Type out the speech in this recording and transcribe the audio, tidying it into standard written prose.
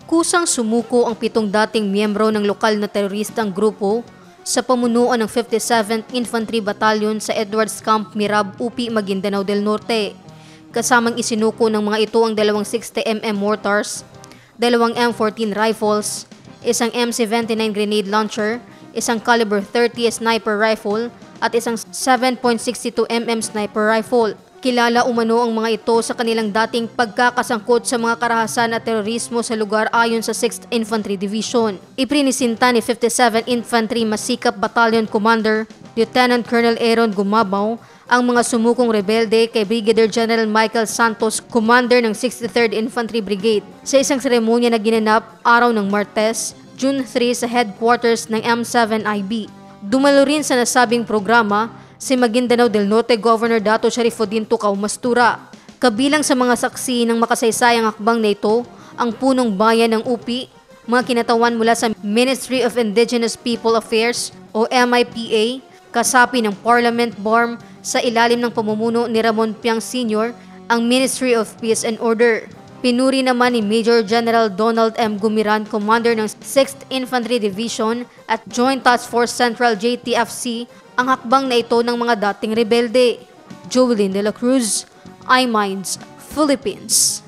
Kusang sumuko ang 7 dating miyembro ng lokal na teroristang grupo sa pamunuan ng 57th Infantry Battalion sa Edwards Camp, Mirab, UP, Maguindanao del Norte. Kasamang isinuko ng mga ito ang 2 60mm mortars, 2 M14 rifles, isang M79 grenade launcher, isang caliber 30 sniper rifle at isang 7.62mm sniper rifle. Kilala umano ang mga ito sa kanilang dating pagkakasangkot sa mga karahasan at terorismo sa lugar ayon sa 6th Infantry Division. Iprinisinta ni 57 Infantry Masikap Battalion Commander Lieutenant Colonel Aaron Gumabaw ang mga sumukong rebelde kay Brigadier General Michael Santos, Commander ng 63rd Infantry Brigade, sa isang seremonya na ginanap araw ng Martes, June 3 sa headquarters ng M7IB. Dumalo rin sa nasabing programa si Maguindanao del Norte Governor Dato Sharifuddin Tukaw Mastura. Kabilang sa mga saksi ng makasaysayang hakbang na ito, ang punong bayan ng UP, mga kinatawan mula sa Ministry of Indigenous People Affairs o MIPA, kasapi ng Parliament BARM sa ilalim ng pamumuno ni Ramon Piang Sr., ang Ministry of Peace and Order. Pinuri naman ni Major General Donald M. Gumiran, Commander ng 6th Infantry Division at Joint Task Force Central JTFC, ang hakbang na ito ng mga dating rebelde. Jovelyn De La Cruz, iMinds, Philippines.